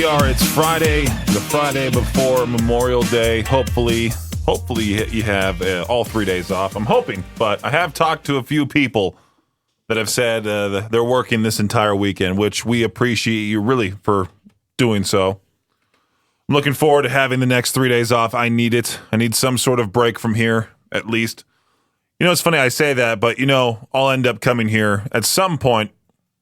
we are. It's Friday, the Friday before Memorial Day. Hopefully you have all 3 days off. I'm hoping, but I have talked to a few people that have said they're working this entire weekend, which we appreciate you really for doing so. I'm looking forward to having the next 3 days off. I need it. I need some sort of break from here, at least. You know, it's funny I say that, but, I'll end up coming here at some point,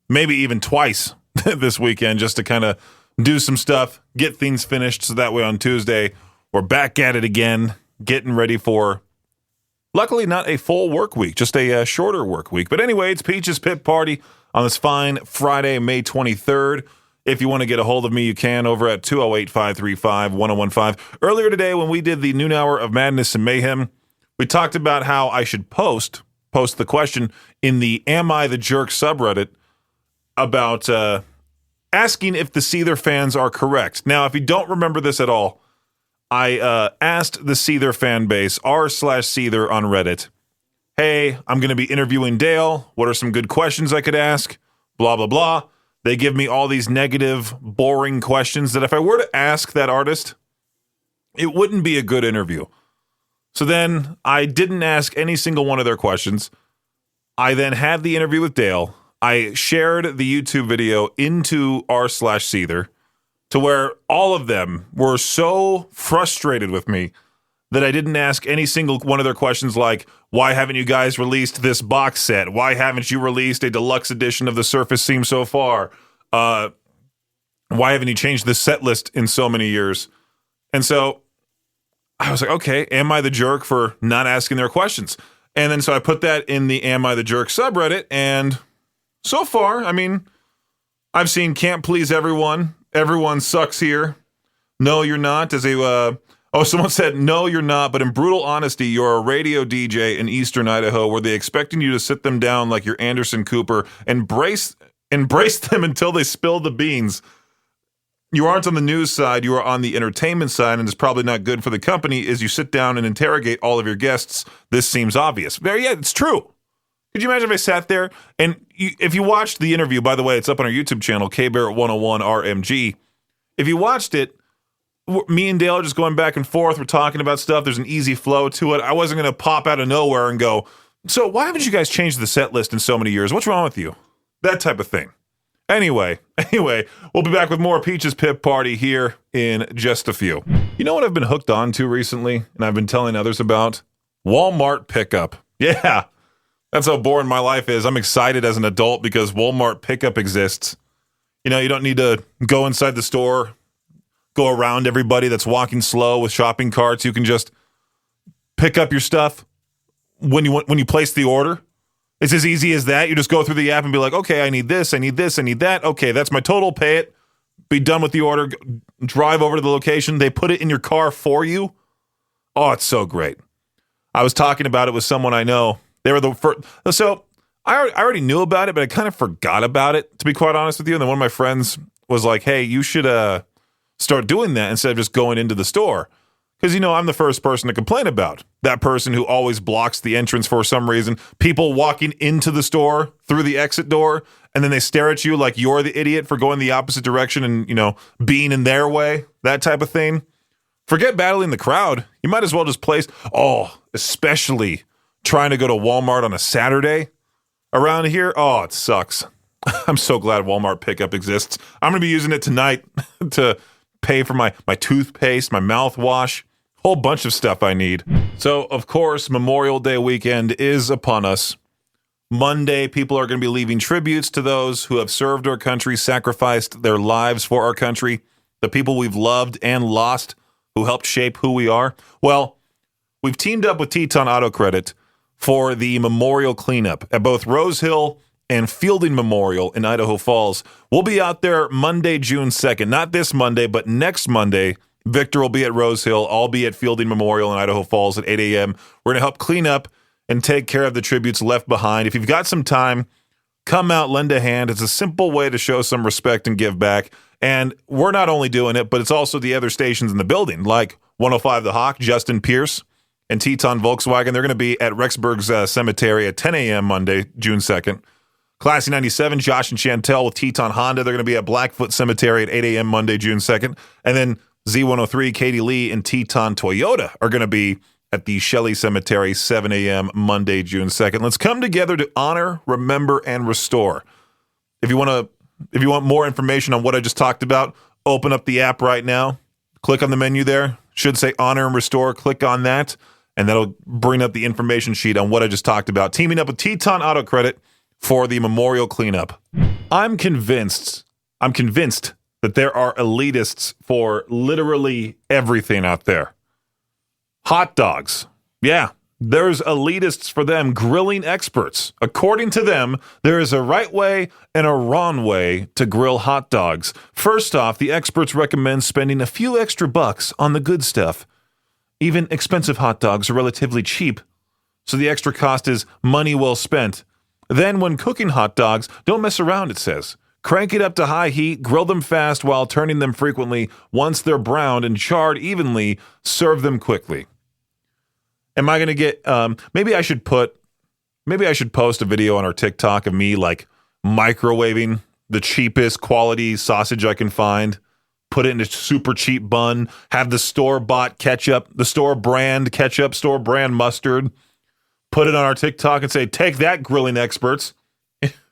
maybe even twice this weekend, just to kind of do some stuff, get things finished, so that way on Tuesday, we're back at it again, getting ready for, luckily, not a full work week, just a shorter work week. But anyway, it's Peach's Pit Party on this fine Friday, May 23rd. If you want to get a hold of me, you can over at 208-535-1015. Earlier today, when we did the noon hour of Madness and Mayhem, we talked about how I should post the question in the Am I the Jerk subreddit about asking if the Seether fans are correct. Now, if you don't remember this at all, I asked the Seether fan base, r/Seether on Reddit, hey, I'm going to be interviewing Dale. What are some good questions I could ask? Blah, blah, blah. They give me all these negative, boring questions that if I were to ask that artist, it wouldn't be a good interview. So then I didn't ask any single one of their questions. I then had the interview with Dale. I shared the YouTube video into r/Seether to where all of them were so frustrated with me that I didn't ask any single one of their questions like, why haven't you guys released this box set? Why haven't you released a deluxe edition of the Surface Theme so far? Why haven't you changed the set list in so many years? And so I was like, okay, am I the jerk for not asking their questions? And then so I put that in the Am I the Jerk subreddit, and so far, I mean, I've seen Can't Please Everyone. Everyone sucks here. No, you're not. Someone said, no, you're not. But in brutal honesty, you're a radio DJ in Eastern Idaho where they expecting you to sit them down like you're Anderson Cooper and embrace them until they spill the beans. You aren't on the news side. You are on the entertainment side, and it's probably not good for the company as you sit down and interrogate all of your guests. This seems obvious. Yeah, it's true. Could you imagine if I sat there and if you watched the interview, by the way, it's up on our YouTube channel, KBarrett101RMG. If you watched it, me and Dale are just going back and forth. We're talking about stuff. There's an easy flow to it. I wasn't going to pop out of nowhere and go, so why haven't you guys changed the set list in so many years? What's wrong with you? That type of thing. Anyway, we'll be back with more Peach's Pit Party here in just a few. You know what I've been hooked on to recently, and I've been telling others about? Walmart pickup. Yeah. That's how boring my life is. I'm excited as an adult because Walmart pickup exists. You don't need to go inside the store, go around everybody that's walking slow with shopping carts. You can just pick up your stuff when you place the order. It's as easy as that. You just go through the app and be like, okay, I need this, I need this, I need that. Okay, that's my total. Pay it. Be done with the order. Drive over to the location. They put it in your car for you. Oh, it's so great. I was talking about it with someone I know. They were the first. So I already knew about it, but I kind of forgot about it, to be quite honest with you. And then one of my friends was like, hey, you should start doing that instead of just going into the store. Because, I'm the first person to complain about that person who always blocks the entrance for some reason. People walking into the store through the exit door, and then they stare at you like you're the idiot for going the opposite direction and, being in their way, that type of thing. Forget battling the crowd. You might as well just especially trying to go to Walmart on a Saturday around here. Oh, it sucks. I'm so glad Walmart pickup exists. I'm going to be using it tonight to pay for my toothpaste, my mouthwash, whole bunch of stuff I need. So, of course, Memorial Day weekend is upon us. Monday, people are going to be leaving tributes to those who have served our country, sacrificed their lives for our country, the people we've loved and lost who helped shape who we are. Well, we've teamed up with Teton Auto Credit for the memorial cleanup at both Rose Hill and Fielding Memorial in Idaho Falls. We'll be out there Monday, June 2nd. Not this Monday, but next Monday. Viktor will be at Rose Hill. I'll be at Fielding Memorial in Idaho Falls at 8 a.m. We're going to help clean up and take care of the tributes left behind. If you've got some time, come out, lend a hand. It's a simple way to show some respect and give back. And we're not only doing it, but it's also the other stations in the building, like 105 The Hawk, Justin Pierce, and Teton Volkswagen. They're going to be at Rexburg's Cemetery at 10 a.m. Monday, June 2nd. Classy 97, Josh and Chantel with Teton Honda. They're going to be at Blackfoot Cemetery at 8 a.m. Monday, June 2nd. And then Z103, Katie Lee, and Teton Toyota are going to be at the Shelley Cemetery, 7 a.m. Monday, June 2nd. Let's come together to honor, remember, and restore. If you want more information on what I just talked about, open up the app right now. Click on the menu there. Should say honor and restore. Click on that, and that'll bring up the information sheet on what I just talked about. Teaming up with Teton Auto Credit for the memorial cleanup. I'm convinced that there are elitists for literally everything out there. Hot dogs. Yeah, there's elitists for them, grilling experts. According to them, there is a right way and a wrong way to grill hot dogs. First off, the experts recommend spending a few extra bucks on the good stuff. Even expensive hot dogs are relatively cheap, so the extra cost is money well spent. Then, when cooking hot dogs, don't mess around, it says. Crank it up to high heat, grill them fast while turning them frequently. Once they're browned and charred evenly, serve them quickly. Am I going to get, maybe I should post a video on our TikTok of me like microwaving the cheapest quality sausage I can find, put it in a super cheap bun, have the store-bought ketchup, the store brand ketchup, store brand mustard, put it on our TikTok and say, take that, grilling experts.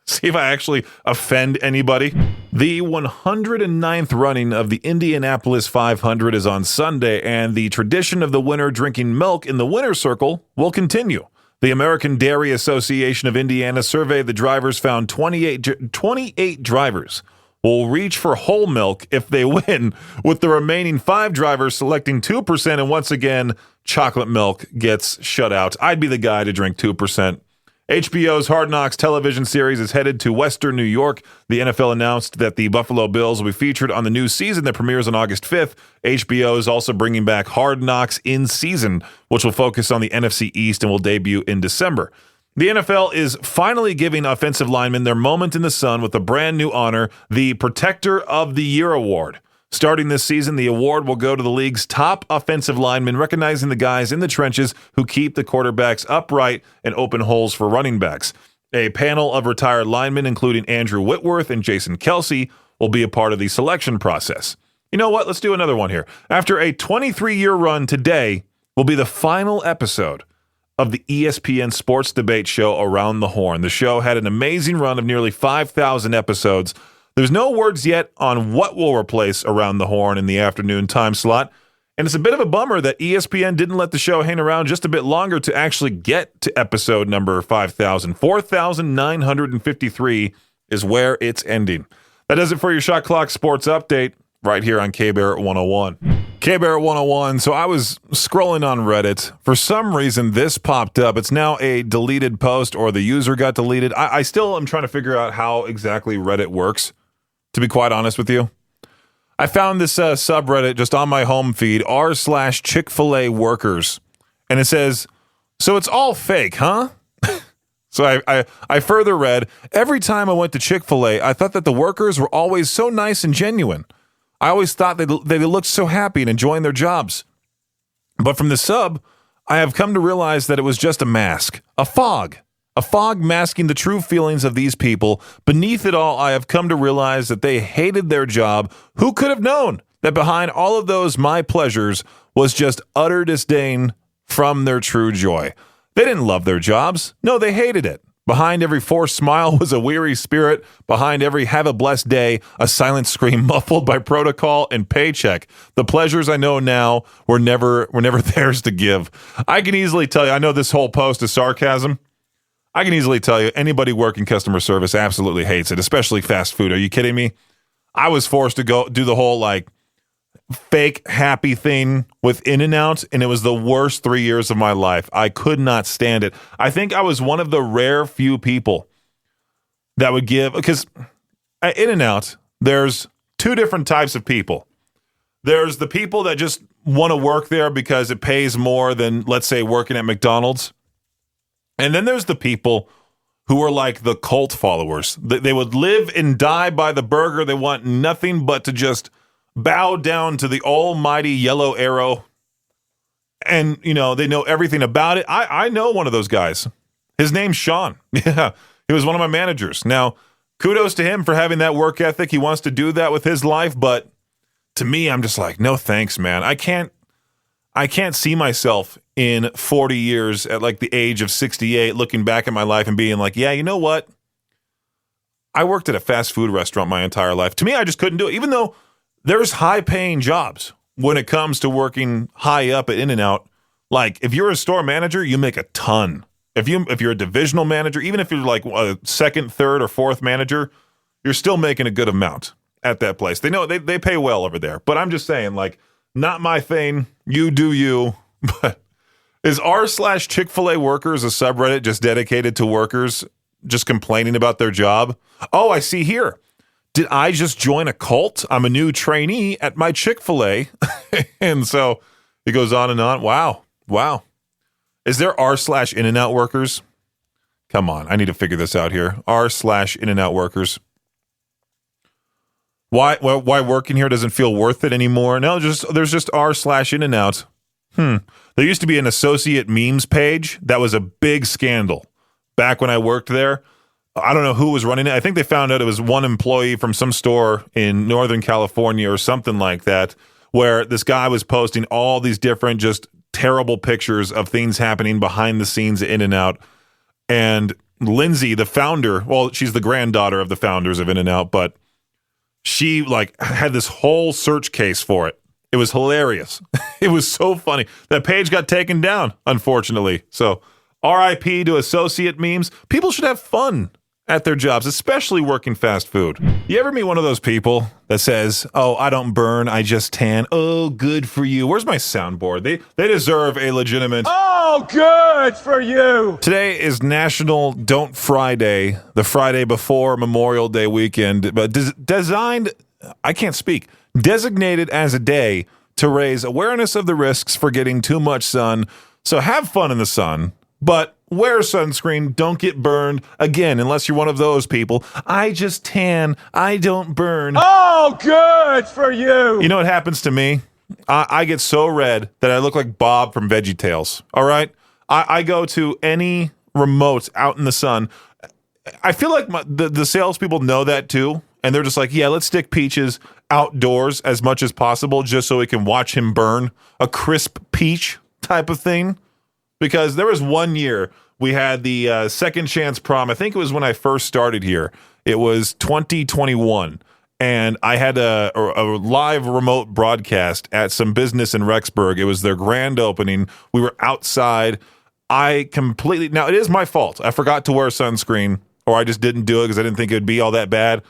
See if I actually offend anybody. The 109th running of the Indianapolis 500 is on Sunday, and the tradition of the winner drinking milk in the winner's circle will continue. The American Dairy Association of Indiana surveyed the drivers, found 28 drivers will reach for whole milk if they win, with the remaining 5 drivers selecting 2%, and once again, chocolate milk gets shut out. I'd be the guy to drink 2%. HBO's Hard Knocks television series is headed to Western New York. The NFL announced that the Buffalo Bills will be featured on the new season that premieres on August 5th. HBO is also bringing back Hard Knocks in season, which will focus on the NFC East and will debut in December. The NFL is finally giving offensive linemen their moment in the sun with a brand new honor, the Protector of the Year Award. Starting this season, the award will go to the league's top offensive linemen, recognizing the guys in the trenches who keep the quarterbacks upright and open holes for running backs. A panel of retired linemen, including Andrew Whitworth and Jason Kelsey, will be a part of the selection process. You know what? Let's do another one here. After a 23-year run, today will be the final episode of the ESPN sports debate show Around the Horn. The show had an amazing run of nearly 5,000 episodes. There's no words yet on what will replace Around the Horn in the afternoon time slot, and it's a bit of a bummer that ESPN didn't let the show hang around just a bit longer to actually get to episode number 5,000. 4,953 is where it's ending. That does it for your Shot Clock Sports Update right here on K-Bear 101. K-Bear 101. So I was scrolling on Reddit. For some reason, this popped up. It's now a deleted post, or the user got deleted. I still am trying to figure out how exactly Reddit works, to be quite honest with you. I found this subreddit just on my home feed, r/Chick-fil-A workers. And it says, so it's all fake, huh? So I further read, every time I went to Chick-fil-A, I thought that the workers were always so nice and genuine. I always thought they looked so happy and enjoying their jobs. But from the sub, I have come to realize that it was just a mask, a fog masking the true feelings of these people. Beneath it all, I have come to realize that they hated their job. Who could have known that behind all of those my pleasures was just utter disdain from their true joy? They didn't love their jobs. No, they hated it. Behind every forced smile was a weary spirit. Behind every have a blessed day, a silent scream muffled by protocol and paycheck. The pleasures I know now were never theirs to give. I can easily tell you, I know this whole post is sarcasm. I can easily tell you, anybody working customer service absolutely hates it, especially fast food. Are you kidding me? I was forced to go do the whole fake happy thing with In-N-Out, and it was the worst 3 years of my life. I could not stand it. I think I was one of the rare few people that would give, because at In-N-Out, there's 2 different types of people. There's the people that just want to work there because it pays more than, let's say, working at McDonald's. And then there's the people who are like the cult followers. They would live and die by the burger. They want nothing but to just bow down to the almighty yellow arrow. And, they know everything about it. I know one of those guys. His name's Sean. Yeah, He was one of my managers. Now, kudos to him for having that work ethic. He wants to do that with his life, but to me, I'm just like, no thanks, man. I can't see myself in 40 years at like the age of 68 looking back at my life and being like, yeah, you know what? I worked at a fast food restaurant my entire life. To me, I just couldn't do it, even though there's high-paying jobs when it comes to working high up at In-N-Out. Like, if you're a store manager, you make a ton. If you're a divisional manager, even if you're like a second, third, or fourth manager, you're still making a good amount at that place. They know they pay well over there. But I'm just saying, like, not my thing. You do you. But is r/Chick-fil-A workers a subreddit just dedicated to workers just complaining about their job? Oh, I see here. Did I just join a cult? I'm a new trainee at my Chick-fil-A. And so it goes on and on. Wow. Is there r/In-N-Out workers? Come on, I need to figure this out here. r/In-N-Out workers. Why working here doesn't feel worth it anymore? No, there's just r/In-N-Out. There used to be an associate memes page. That was a big scandal back when I worked there. I don't know who was running it. I think they found out it was one employee from some store in Northern California or something like that, where this guy was posting all these different just terrible pictures of things happening behind the scenes at In-N-Out. And Lindsay, the founder, well, she's the granddaughter of the founders of In-N-Out, but she like had this whole search case for it. It was hilarious. It was so funny. That page got taken down, unfortunately. So RIP to associate memes. People should have fun at their jobs, especially working fast food. You ever meet one of those people that says, oh, I don't burn, I just tan. Oh, good for you. Where's my soundboard? They deserve a legitimate, oh, good for you. Today is National Don't Fry Day, the Friday before Memorial Day weekend, but designated as a day to raise awareness of the risks for getting too much sun. So have fun in the sun, but wear sunscreen, don't get burned. Again, unless you're one of those people. I just tan, I don't burn. Oh, good for you. You know what happens to me? I get so red that I look like Bob from VeggieTales, all right? I go to any remote out in the sun. I feel like the salespeople know that too, and they're just like, yeah, let's stick Peaches outdoors as much as possible just so we can watch him burn. A crisp peach type of thing. Because there was one year we had the second chance prom. I think it was when I first started here. It was 2021. And I had a live remote broadcast at some business in Rexburg. It was their grand opening. We were outside. Now, it is my fault. I forgot to wear sunscreen, or I just didn't do it because I didn't think it would be all that bad.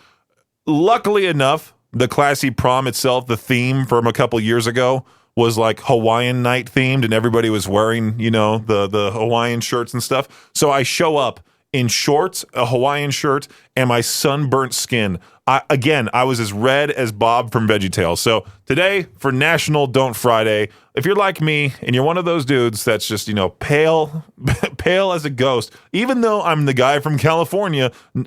Luckily enough, the classy prom itself, the theme from a couple years ago, was like Hawaiian night themed, and everybody was wearing, the Hawaiian shirts and stuff. So I show up in shorts, a Hawaiian shirt, and my sunburnt skin. I was as red as Bob from VeggieTales. So today, for National Don't Friday, if you're like me and you're one of those dudes that's just, pale, pale as a ghost, even though I'm the guy from California, I'm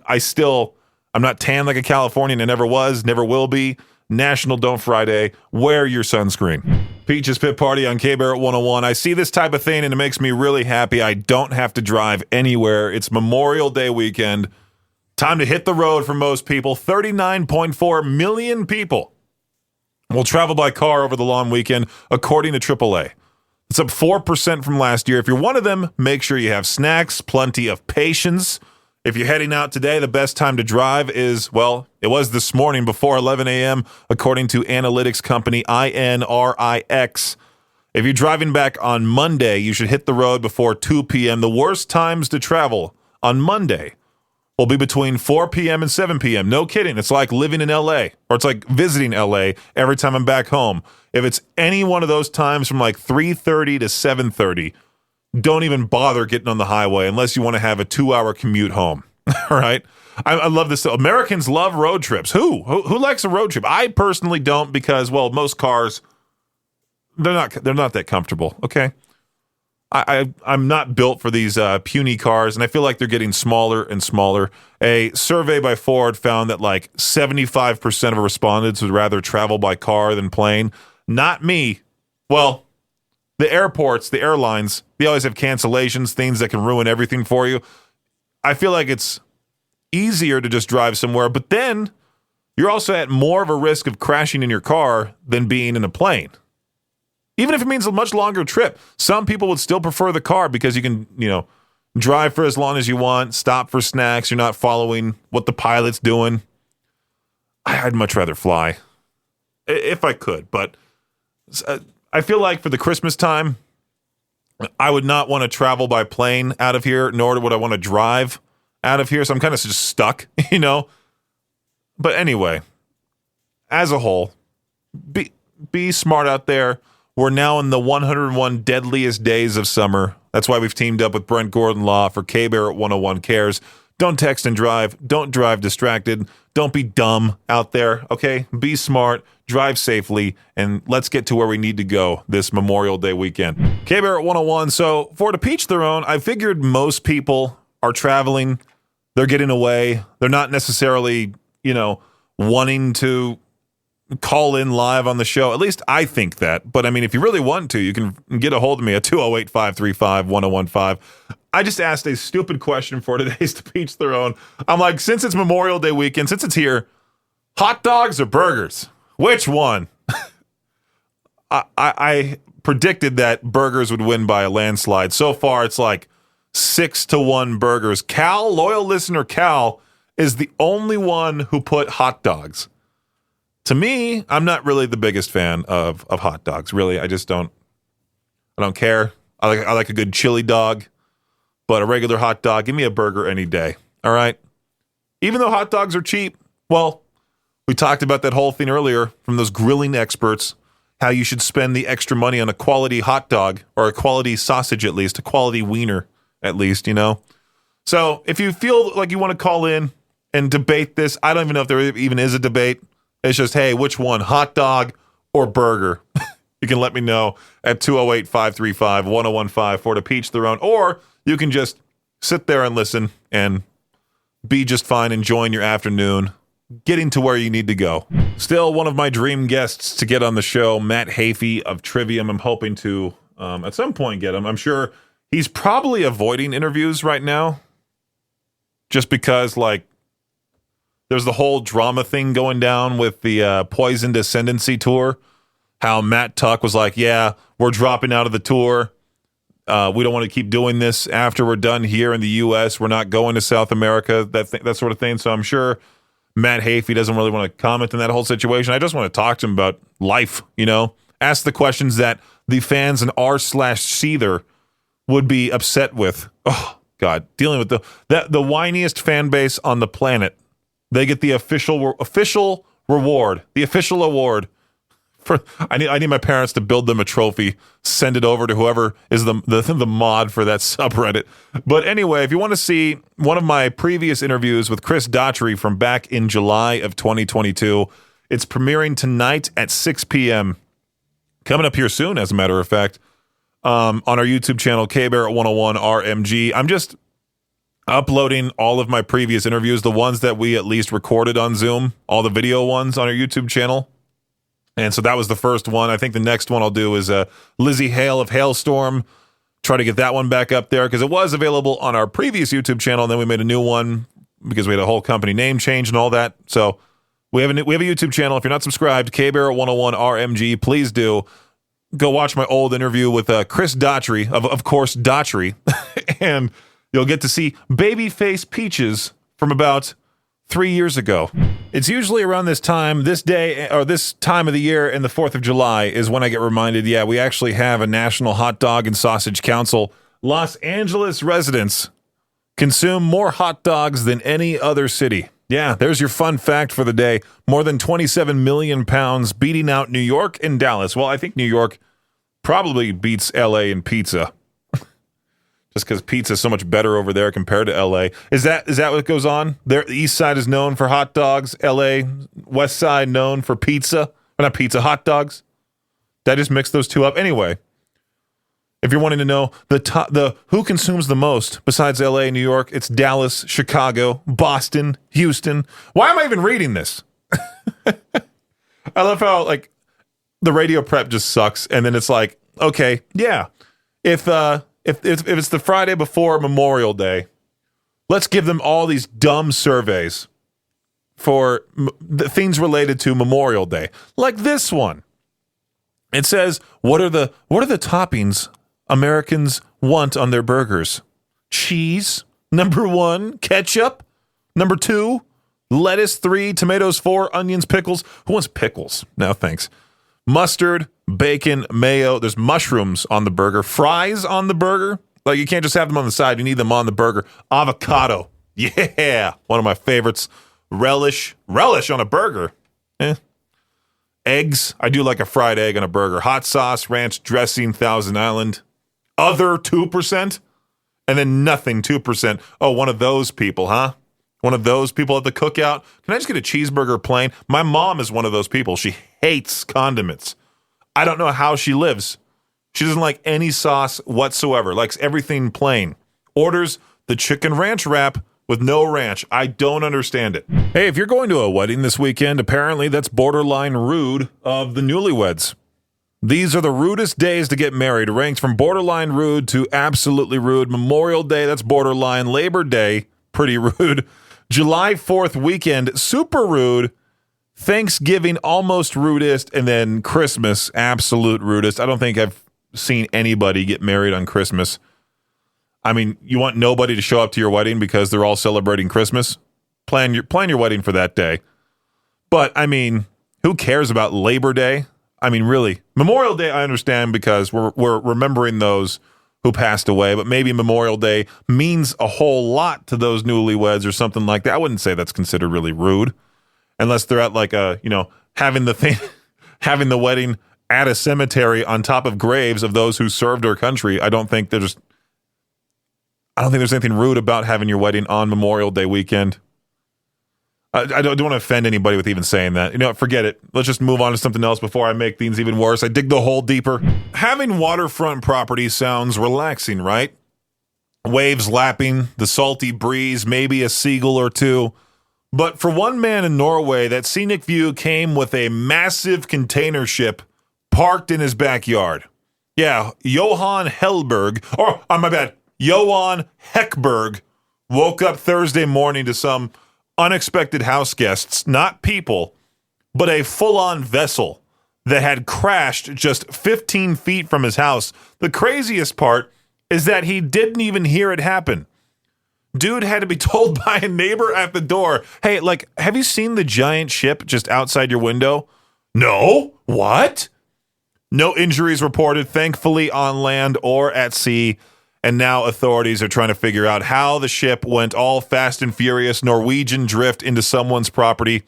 not tan like a Californian. I never was, never will be. National Don't Friday, wear your sunscreen. Peaches Pit Party on K-Barrett 101. I see this type of thing and it makes me really happy. I don't have to drive anywhere. It's Memorial Day weekend. Time to hit the road for most people. 39.4 million people will travel by car over the long weekend, according to AAA. It's up 4% from last year. If you're one of them, make sure you have snacks, plenty of patience. If you're heading out today, the best time to drive is, it was this morning before 11 a.m., according to analytics company INRIX. If you're driving back on Monday, you should hit the road before 2 p.m. The worst times to travel on Monday will be between 4 p.m. and 7 p.m. No kidding. It's like living in L.A., or it's like visiting L.A. every time I'm back home. If it's any one of those times from like 3:30 to 7:30, don't even bother getting on the highway unless you want to have a 2-hour commute home. All right. I love this. Americans love road trips. Who likes a road trip? I personally don't because, most cars, they're not that comfortable. Okay. I'm not built for these puny cars, and I feel like they're getting smaller and smaller. A survey by Ford found that like 75% of respondents would rather travel by car than plane. Not me. Well, the airports, the airlines, they always have cancellations, things that can ruin everything for you. I feel like it's easier to just drive somewhere, but then you're also at more of a risk of crashing in your car than being in a plane. Even if it means a much longer trip, some people would still prefer the car because you can, drive for as long as you want, stop for snacks. You're not following what the pilot's doing. I'd much rather fly if I could, but I feel like for the Christmas time, I would not want to travel by plane out of here, nor would I want to drive out of here. So I'm kind of just stuck, But anyway, as a whole, be smart out there. We're now in the 101 deadliest days of summer. That's why we've teamed up with Brent Gordon Law for K-Bear at 101 Cares. Don't text and drive. Don't drive distracted. Don't be dumb out there, okay? Be smart, drive safely, and let's get to where we need to go this Memorial Day weekend. K-Bear at 101. So for to each their own, I figured most people are traveling. They're getting away. They're not necessarily, wanting to call in live on the show. At least I think that. But I mean, if you really want to, you can get a hold of me at 208-535-1015. I just asked a stupid question for today's To Each Their Own. I'm like, since it's Memorial Day weekend, since it's here, hot dogs or burgers? Which one? I predicted that burgers would win by a landslide. So far, it's like 6-1 burgers. Cal, loyal listener Cal, is the only one who put hot dogs. To me, I'm not really the biggest fan of hot dogs. Really, I don't care. I like a good chili dog, but a regular hot dog, give me a burger any day. All right. Even though hot dogs are cheap, well, we talked about that whole thing earlier from those grilling experts, how you should spend the extra money on a quality hot dog or a quality sausage, at least a quality wiener, at least, So if you feel like you want to call in and debate this, I don't even know if there even is a debate. It's just, hey, which one, hot dog or burger? You can let me know at 208-535-1015 for To Each Their Own, or you can just sit there and listen and be just fine enjoying your afternoon, getting to where you need to go. Still one of my dream guests to get on the show, Matt Hafey of Trivium. I'm hoping to, at some point, get him. I'm sure he's probably avoiding interviews right now just because, there's the whole drama thing going down with the Poisoned Ascendancy tour. How Matt Tuck was like, yeah, we're dropping out of the tour. We don't want to keep doing this after we're done here in the U.S. We're not going to South America, that sort of thing. So I'm sure Matt Hafey doesn't really want to comment on that whole situation. I just want to talk to him about life, Ask the questions that the fans in r/Seether would be upset with. Oh, God. Dealing with the whiniest fan base on the planet. They get the official reward, the official award. I need my parents to build them a trophy, send it over to whoever is the mod for that subreddit. But anyway, if you want to see one of my previous interviews with Chris Daughtry from back in July of 2022, it's premiering tonight at 6 p.m. Coming up here soon, as a matter of fact, on our YouTube channel, K-Bear at 101 RMG. I'm just uploading all of my previous interviews, the ones that we at least recorded on Zoom, all the video ones on our YouTube channel. And so that was the first one. I think the next one I'll do is Lizzie Hale of Hailstorm. Try to get that one back up there because it was available on our previous YouTube channel, and then we made a new one because we had a whole company name change and all that. So we have a YouTube channel. If you're not subscribed, K-Bear at 101 RMG, please do. Go watch my old interview with Chris Daughtry, of course, Daughtry. And you'll get to see Babyface Peaches from about 3 years ago. It's usually around this time, this day, or this time of the year in the 4th of July is when I get reminded, yeah, we actually have a National Hot Dog and Sausage Council. Los Angeles residents consume more hot dogs than any other city. Yeah, there's your fun fact for the day. More than 27 million pounds, beating out New York and Dallas. Well, I think New York probably beats L.A. in pizza. Just because pizza is so much better over there compared to L.A. Is that what goes on? The East Side is known for hot dogs. L.A. West Side known for pizza. Or not pizza, hot dogs. Did I just mix those two up? Anyway, if you're wanting to know the who consumes the most besides L.A. and New York, it's Dallas, Chicago, Boston, Houston. Why am I even reading this? I love how the radio prep just sucks, and then it's like, okay, yeah, if it's the Friday before Memorial Day, let's give them all these dumb surveys for the things related to Memorial Day, like this one. It says, what are the toppings Americans want on their burgers? Cheese, number 1. Ketchup, number 2. Lettuce, 3. Tomatoes, 4. Onions, pickles. Who wants pickles? No, thanks. Mustard, bacon, mayo. There's mushrooms on the burger. Fries on the burger. Like, you can't just have them on the side. You need them on the burger. Avocado. Yeah. One of my favorites. Relish on a burger. Eggs. I do like a fried egg on a burger. Hot sauce, ranch, dressing, Thousand Island. Other 2%. And then nothing, 2%. Oh, one of those people, huh? One of those people at the cookout. Can I just get a cheeseburger plain? My mom is one of those people. She hates condiments. I don't know how she lives. She doesn't like any sauce whatsoever. Likes everything plain. Orders the chicken ranch wrap with no ranch. I don't understand it. Hey, if you're going to a wedding this weekend, apparently that's borderline rude of the newlyweds. These are the rudest days to get married, ranked from borderline rude to absolutely rude. Memorial Day, that's borderline. Labor Day, pretty rude. July 4th weekend, super rude. Thanksgiving, almost rudest. And then Christmas, absolute rudest. I don't think I've seen anybody get married on Christmas. I mean, you want nobody to show up to your wedding because they're all celebrating Christmas? Plan your wedding for that day. But, I mean, who cares about Labor Day? I mean, really, Memorial Day, I understand because we're remembering those who passed away, but maybe Memorial Day means a whole lot to those newlyweds or something like that. I wouldn't say that's considered really rude, unless they're at like having the wedding at a cemetery on top of graves of those who served our country. I don't think there's anything rude about having your wedding on Memorial Day weekend. I don't want to offend anybody with even saying that. Forget it. Let's just move on to something else before I make things even worse. I dig the hole deeper. Having waterfront property sounds relaxing, right? Waves lapping, the salty breeze, maybe a seagull or two. But for one man in Norway, that scenic view came with a massive container ship parked in his backyard. Yeah, Johan Hellberg, Johan Heckberg woke up Thursday morning to some unexpected house guests, not people, but a full-on vessel that had crashed just 15 feet from his house. The craziest part is that he didn't even hear it happen. Dude had to be told by a neighbor at the door, hey, have you seen the giant ship just outside your window? No? What? No injuries reported, thankfully, on land or at sea. And now authorities are trying to figure out how the ship went all fast and furious Norwegian drift into someone's property.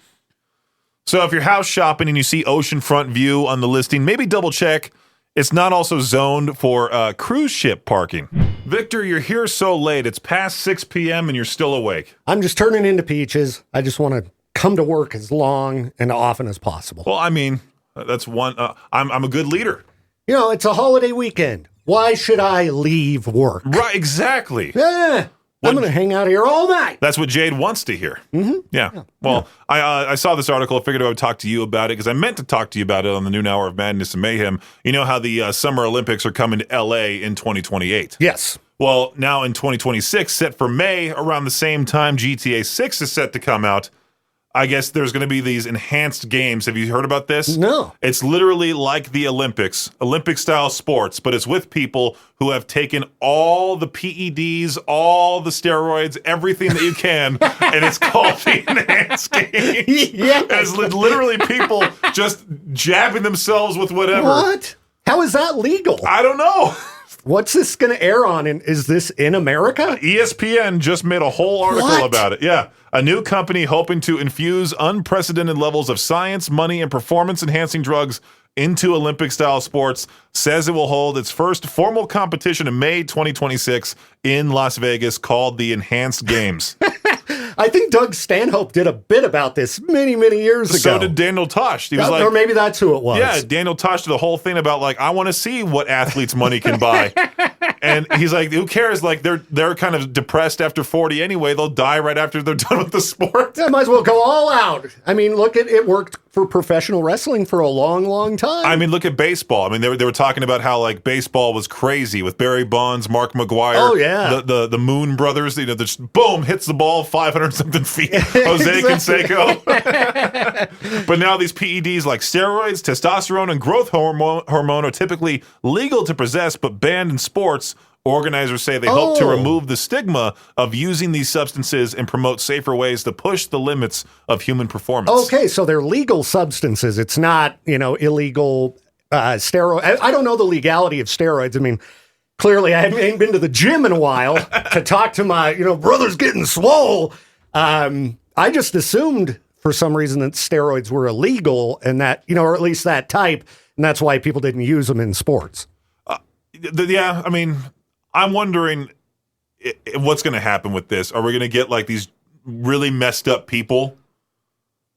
So if you're house shopping and you see oceanfront view on the listing, maybe double check it's not also zoned for cruise ship parking. Viktor, you're here so late. It's past 6 p.m. and you're still awake. I'm just turning into peaches. I just want to come to work as long and often as possible. Well, I mean, that's one. I'm a good leader. It's a holiday weekend. Why should I leave work? Right, exactly. I'm going to hang out here all night. That's what Jade wants to hear. Mm-hmm. Yeah. Well, I saw this article. I figured I would talk to you about it because I meant to talk to you about it on the noon hour of Madness and Mayhem. You know how the Summer Olympics are coming to L.A. in 2028? Yes. Well, now in 2026, set for May, around the same time GTA 6 is set to come out, I guess there's going to be these enhanced games. Have you heard about this? No. It's literally like the Olympics, Olympic-style sports, but it's with people who have taken all the PEDs, all the steroids, everything that you can, and it's called the enhanced games. Yes. It's literally people just jabbing themselves with whatever. What? How is that legal? I don't know. What's this going to air on? Is this in America? ESPN just made a whole article about it. Yeah. A new company hoping to infuse unprecedented levels of science, money, and performance-enhancing drugs into Olympic-style sports says it will hold its first formal competition in May 2026 in Las Vegas called the Enhanced Games. I think Doug Stanhope did a bit about this many, many years ago. So did Daniel Tosh. He was or maybe that's who it was. Yeah, Daniel Tosh did a whole thing about I want to see what athletes' money can buy. And he's like, who cares? Like they're kind of depressed after 40 anyway. They'll die right after they're done with the sport. I might as well go all out. I mean, look at it worked for professional wrestling for a long, long time. I mean, look at baseball. I mean, they were talking about how like baseball was crazy with Barry Bonds, Mark McGwire. Oh yeah, the Moon brothers. You know, just boom, hits the ball 500 something feet. Jose Canseco. But now these PEDs like steroids, testosterone, and growth hormone are typically legal to possess, but banned in sports. Organizers say they hope to remove the stigma of using these substances and promote safer ways to push the limits of human performance. Okay, so they're legal substances. It's not, illegal steroid. I don't know the legality of steroids. I mean, clearly I ain't been to the gym in a while to talk to my, brother's getting swole. I just assumed for some reason that steroids were illegal and that, or at least that type, and that's why people didn't use them in sports. Yeah, I mean, I'm wondering what's going to happen with this. Are we going to get like these really messed up people?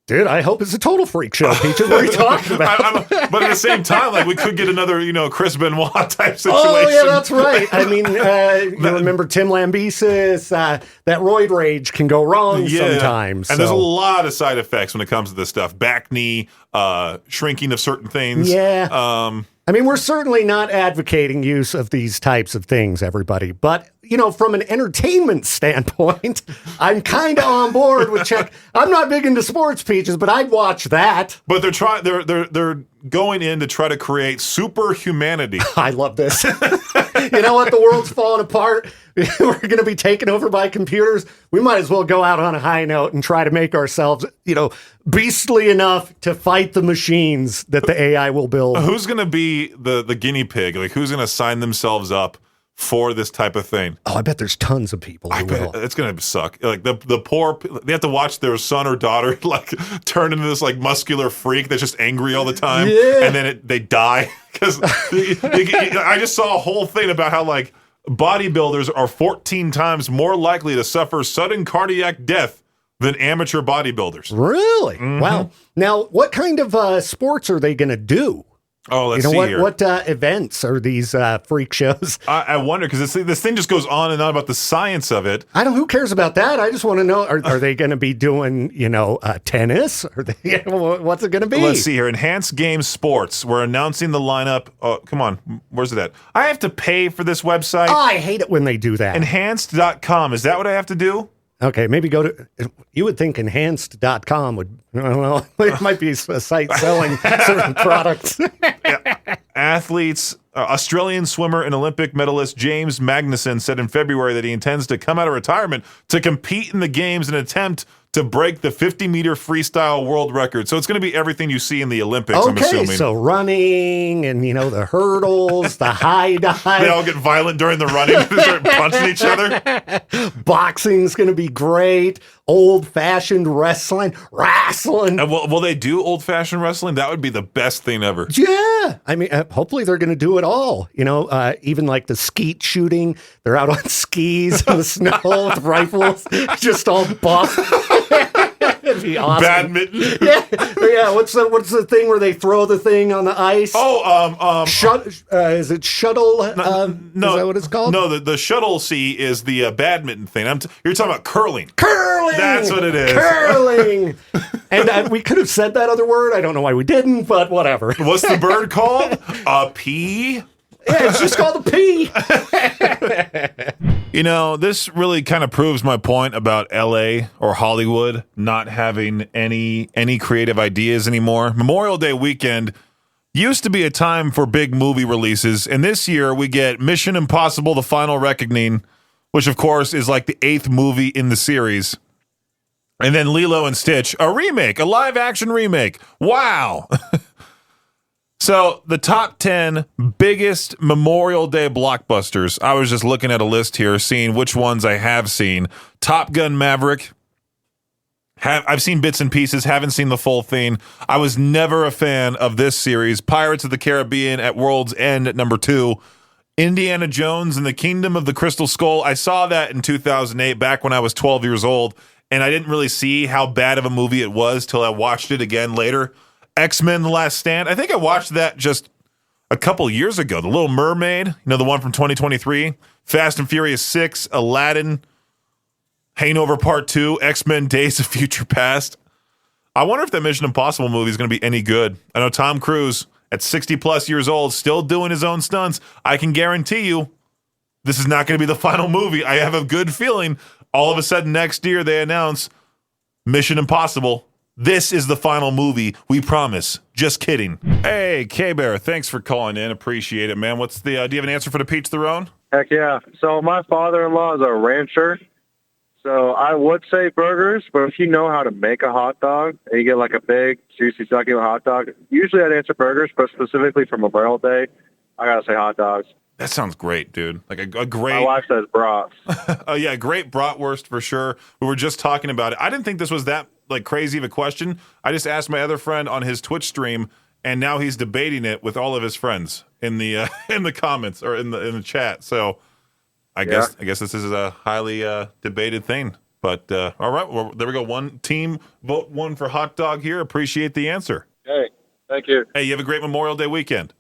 Dude, I hope it's a total freak show, Peaches. What are you talking about? But at the same time, like we could get another, Chris Benoit type situation. Oh, yeah, that's right. I mean, you remember Tim Lambesis? That roid rage can go wrong sometimes. And there's a lot of side effects when it comes to this stuff. Back knee, shrinking of certain things. Yeah. I mean, we're certainly not advocating use of these types of things, everybody. But, from an entertainment standpoint, I'm kind of on board with Check. I'm not big into sports, Peaches, but I'd watch that. But they're going in to try to create super humanity. I love this. You know what? The world's falling apart. We're going to be taken over by computers. We might as well go out on a high note and try to make ourselves, beastly enough to fight the machines that the AI will build. Who's going to be the guinea pig? Like, who's going to sign themselves up for this type of thing? Oh, I bet there's tons of people who will. It's going to suck. Like the poor, they have to watch their son or daughter like turn into this like muscular freak that's just angry all the time, and then they die because I just saw a whole thing about how like bodybuilders are 14 times more likely to suffer sudden cardiac death than amateur bodybuilders. Really? Mm-hmm. Wow. Now, what kind of sports are they going to do? Oh, let's see here. What events are these freak shows? I wonder, because this thing just goes on and on about the science of it. Who cares about that? I just want to know, are they going to be doing, tennis? Are they, what's it going to be? Let's see here. Enhanced Games Sports. We're announcing the lineup. Oh, come on. Where's it at? I have to pay for this website. Oh, I hate it when they do that. Enhanced.com. Is that what I have to do? Okay, maybe go to, you would think enhanced.com would, I don't know, it might be a site selling certain products. Athletes, Australian swimmer and Olympic medalist James Magnuson said in February that he intends to come out of retirement to compete in the games in an attempt to break the 50-meter freestyle world record. So it's going to be everything you see in the Olympics, I'm assuming. So running and, the hurdles, the high dive. They all get violent during the running and start punching each other. Boxing's going to be great. Old-fashioned wrestling. And will they do old-fashioned wrestling? That would be the best thing ever. Yeah. I mean, hopefully they're going to do it all. Even like the skeet shooting. They're out on skis in the snow with rifles, just all buff. It'd be awesome. Badminton. Yeah. What's the thing where they throw the thing on the ice? Is it shuttle? No, is that what it's called? No, the shuttle is the badminton thing. You're talking about curling. Curling. That's what it is. Curling. And we could have said that other word. I don't know why we didn't, but whatever. What's the bird called? A pea. Yeah, it's just called a pea. This really kind of proves my point about LA or Hollywood not having any creative ideas anymore. Memorial Day weekend used to be a time for big movie releases, and this year we get Mission Impossible: The Final Reckoning, which of course is like the 8th movie in the series. And then Lilo and Stitch, a live action remake. Wow. So the top 10 biggest Memorial Day blockbusters. I was just looking at a list here, seeing which ones I have seen. Top Gun Maverick. I've seen bits and pieces, haven't seen the full thing. I was never a fan of this series. Pirates of the Caribbean at World's End at number 2. Indiana Jones and the Kingdom of the Crystal Skull. I saw that in 2008, back when I was 12 years old, and I didn't really see how bad of a movie it was till I watched it again later. X-Men: The Last Stand. I think I watched that just a couple years ago. The Little Mermaid, the one from 2023, Fast and Furious 6, Aladdin, Hangover Part 2, X-Men Days of Future Past. I wonder if that Mission Impossible movie is going to be any good. I know Tom Cruise, at 60-plus years old, still doing his own stunts. I can guarantee you this is not going to be the final movie. I have a good feeling all of a sudden next year they announce Mission Impossible. This is the final movie. We promise. Just kidding. Hey, K-Bear, thanks for calling in. Appreciate it, man. Do you have an answer for the Peach Theron? Heck yeah. So my father-in-law is a rancher. So I would say burgers, but if you know how to make a hot dog and you get like a big, juicy, succulent hot dog, usually I'd answer burgers, but specifically for Memorial Day, I got to say hot dogs. That sounds great, dude. Like a great... My wife says brats. Oh, yeah, great bratwurst for sure. We were just talking about it. I didn't think this was that crazy of a question. I just asked my other friend on his Twitch stream, and now he's debating it with all of his friends in the in the comments or in the chat. So I guess this is a highly debated thing. But all right, well, there we go. One team vote one for hot dog here. Appreciate the answer. Hey, thank you. Hey, you have a great Memorial Day weekend.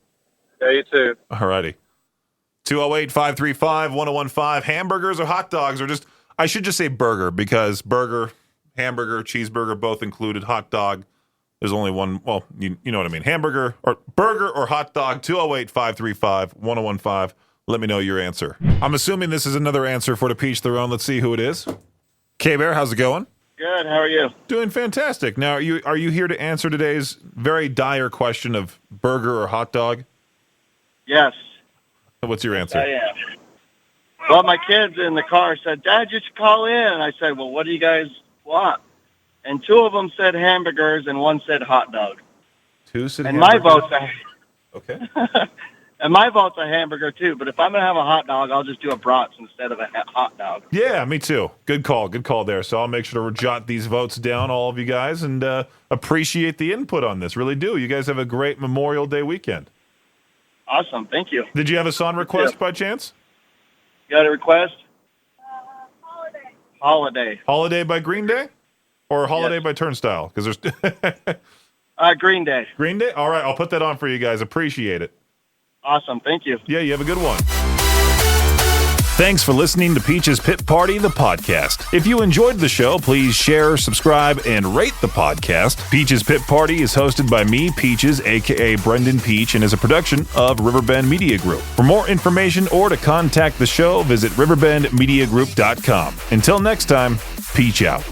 Yeah, you too. All righty. 208-535-1015. Hamburgers or hot dogs, or I should just say burger, because burger, hamburger, cheeseburger, both included. Hot dog, there's only one. Well, you know what I mean. Hamburger or burger or hot dog. 208-535-1015. Let me know your answer. I'm assuming this is another answer for the Peach Theron. Let's see who it is. K-Bear, how's it going? Good. How are you? Doing fantastic. Now, are you here to answer today's very dire question of burger or hot dog? Yes. What's your answer? I am. Well, my kids in the car said, Dad, you should call in. And I said, well, what do you guys want? And two of them said hamburgers and one said hot dog. Two said and hamburgers? My vote's okay. And my vote's a hamburger, too. But if I'm going to have a hot dog, I'll just do a brats instead of a hot dog. Yeah, me too. Good call there. So I'll make sure to jot these votes down, all of you guys, and appreciate the input on this. Really do. You guys have a great Memorial Day weekend. Awesome. Thank you. Did you have a song request by chance? You got a request? Holiday. Holiday by Green Day? Or Holiday by Turnstile? Because there's... Green Day. Green Day? All right, I'll put that on for you guys. Appreciate it. Awesome. Thank you. Yeah, you have a good one. Thanks for listening to Peach's Pit Party, the podcast. If you enjoyed the show, please share, subscribe, and rate the podcast. Peach's Pit Party is hosted by me, Peaches, a.k.a. Brendan Peach, and is a production of Riverbend Media Group. For more information or to contact the show, visit riverbendmediagroup.com. Until next time, Peach out.